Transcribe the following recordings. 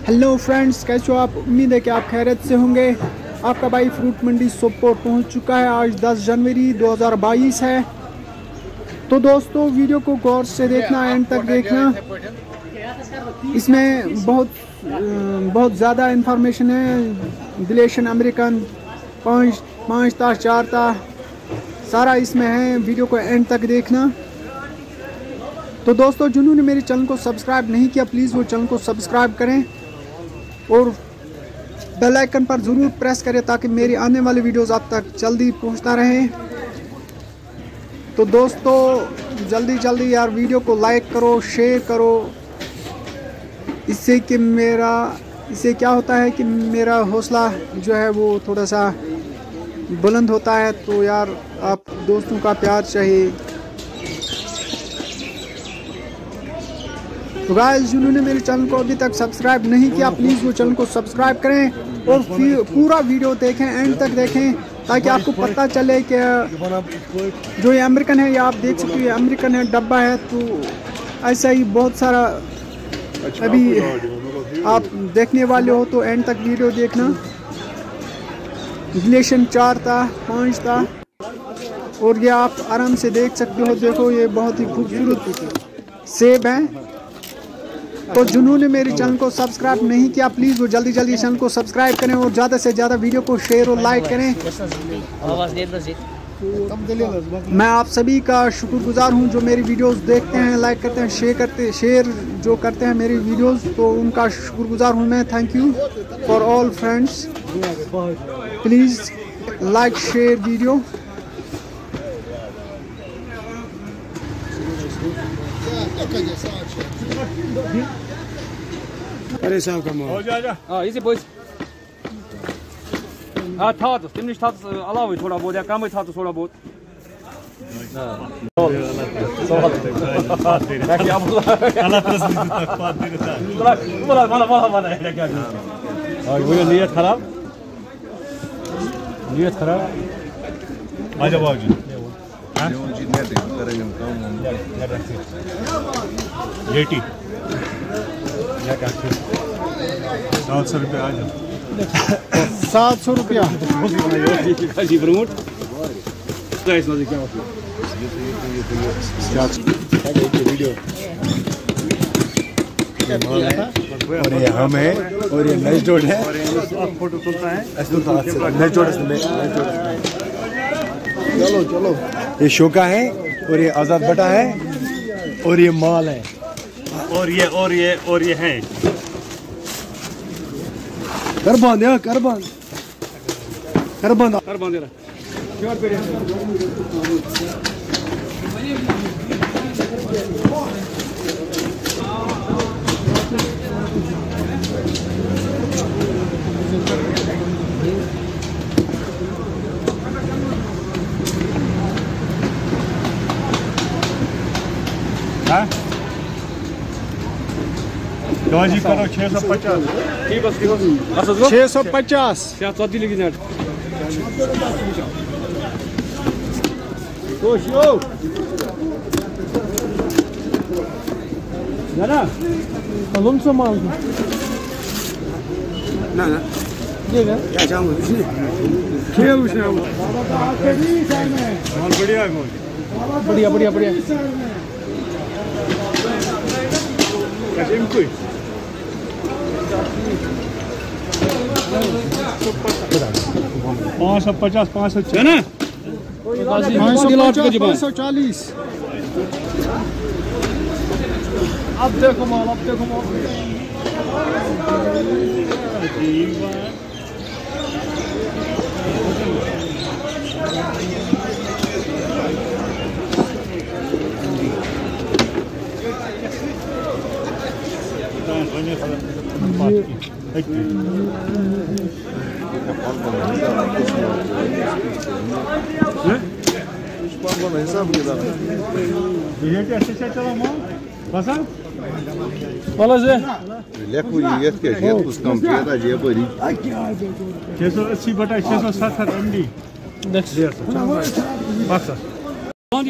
Hello friends, कैसे हो आप? उम्मीद है कि आप खैरियत से होंगे। आपका भाई फ्रूट मंडी सोपोर पहुंच चुका है। आज 10 जनवरी 2022 है। तो दोस्तों, वीडियो को गौर से देखना, एंड तक देखना। इसमें बहुत ज़्यादा इंफॉर्मेशन है। दिलेशन अमेरिकन 5 ता 4 ता सारा इसमें है। वीडियो को एंड तक देखना। तो दोस्तों, जिन्होंने मेरे चैनल को सब्सक्राइब नहीं किया, प्लीज़ वो चैनल को सब्सक्राइब करें और बेल आइकन पर ज़रूर प्रेस करें ताकि मेरी आने वाली वीडियोस आप तक जल्दी पहुंचता रहे। तो दोस्तों, जल्दी यार वीडियो को लाइक करो, शेयर करो। इससे क्या होता है कि मेरा हौसला जो है वो थोड़ा सा बुलंद होता है। तो यार, आप दोस्तों का प्यार चाहिए। तो गाइस, जिन्होंने मेरे चैनल को अभी तक सब्सक्राइब नहीं किया, प्लीज़ वो चैनल को सब्सक्राइब करें और पूरा वीडियो देखें, एंड तक देखें, ताकि आपको पता चले कि जो ये अमेरिकन है, ये आप देख सकते हो, ये अमेरिकन है, डब्बा है। तो ऐसा ही बहुत सारा अभी आप देखने वाले हो, तो एंड तक वीडियो देखना। दिलेशन 4 था 5 था, और ये आप आराम से देख सकते हो। देखो, ये बहुत ही खूबसूरत सेब है। तो जिन्होंने मेरे चैनल को सब्सक्राइब नहीं किया, प्लीज़ वो जल्दी चैनल को सब्सक्राइब करें और ज़्यादा से ज़्यादा वीडियो को शेयर और लाइक करें। मैं आप सभी का शुक्रगुजार हूं जो मेरी वीडियोस देखते हैं, लाइक करते हैं, शेयर जो करते हैं मेरी वीडियोस, तो उनका शुक्रगुजार हूं मैं। Thank you for all friends. Please like share video. अरे साहब का माल इसी बोझ था तो तमि था अलावे थोड़ा बहुत या कम था तो थोड़ा बहुत नीयत खराब आजा बाबूजी लेटी 700 रुपये आ जाओ। 700 रुपया और ये हम है और ये नैश जोड़ है। फोटो चलता है। चलो ये शोका है और ये आजाद बटा है और ये माल है और ये है करबान दे रहा जी करो 650। ठीक बस 650 14 लगी नेट कलम से माल ना क्या चाहूँ खेल माल बढ़िया है। बढ़िया कैसे कोई 550 540 है ना 540। अब देखो माल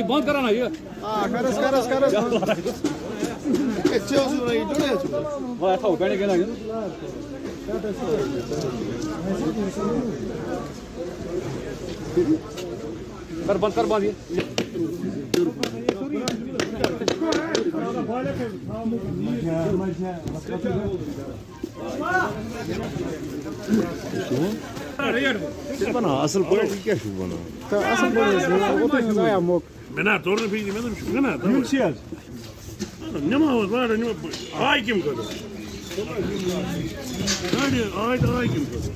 बंद करा ना ये Vai tá o bem que não. कर बंद ये Asıl politik ya şu bana. Asıl böyle o da güzel mok. Bana torna fiydi benim şu bana. Yumsiyaz. Ne ma var ne ay kim kadar. Hadi ay kim kadar.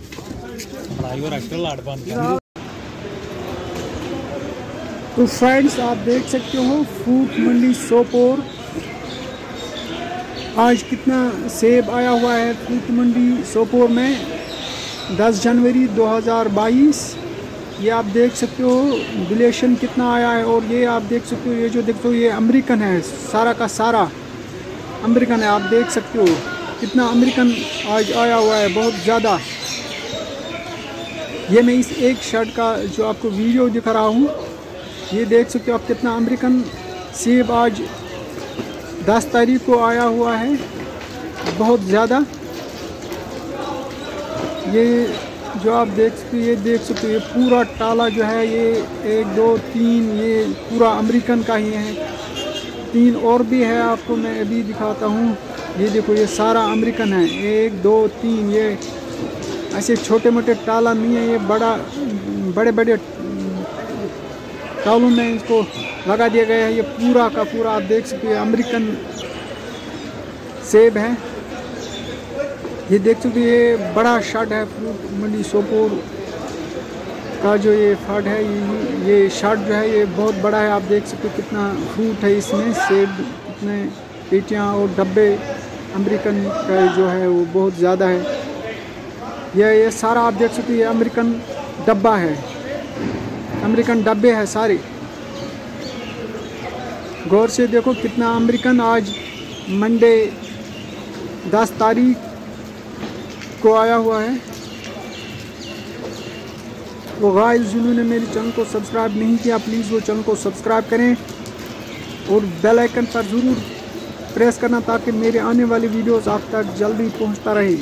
तो friends आप देख सकते हो fruit मंडी सोपोर। आज कितना सेब आया हुआ है फ्रूट मंडी सोपोर में 10 जनवरी 2022। ये आप देख सकते हो डिलेशन कितना आया है। और ये आप देख सकते हो ये जो देखते हो ये अमेरिकन है, सारा का सारा अमेरिकन है। आप देख सकते हो कितना अमेरिकन आज आया हुआ है, बहुत ज़्यादा। ये मैं इस एक शर्ट का जो आपको वीडियो दिखा रहा हूँ, ये देख सकते हो आप कितना अमेरिकन सेब आज 10 तारीख को आया हुआ है, बहुत ज़्यादा। ये जो आप देख सकते हो ये देख सकते हो ये पूरा टाला जो है ये 1 2 3 ये पूरा अमेरिकन का ही है। 3 और भी है, आपको मैं अभी दिखाता हूँ। ये देखो ये सारा अमेरिकन है। 1 2 3 ये ऐसे छोटे मोटे टाला नहीं है, ये बड़े बड़े टालों में इसको लगा दिया गया है। ये पूरा का पूरा आप देख सकते हो अमेरिकन सेब है। ये देख सकते हो ये बड़ा शर्ट है फ्रूट मंडी सोपोर का जो ये फर्ट है, ये शर्ट जो है ये बहुत बड़ा है। आप देख सकते हो कितना फ्रूट है इसमें, सेब कितने पेटियाँ और डब्बे अमेरिकन का जो है वो बहुत ज़्यादा है। ये सारा आप देख सकते हो ये अमेरिकन डब्बा है, अमेरिकन डब्बे हैं सारे। गौर से देखो कितना अमेरिकन आज मंडे 10 तारीख को आया हुआ है। वो गाइस जिन्होंने मेरे चैनल को सब्सक्राइब नहीं किया प्लीज़ वो चैनल को सब्सक्राइब करें और बेल आइकन पर ज़रूर प्रेस करना ताकि मेरे आने वाली वीडियोस आप तक जल्दी पहुंचता रहे।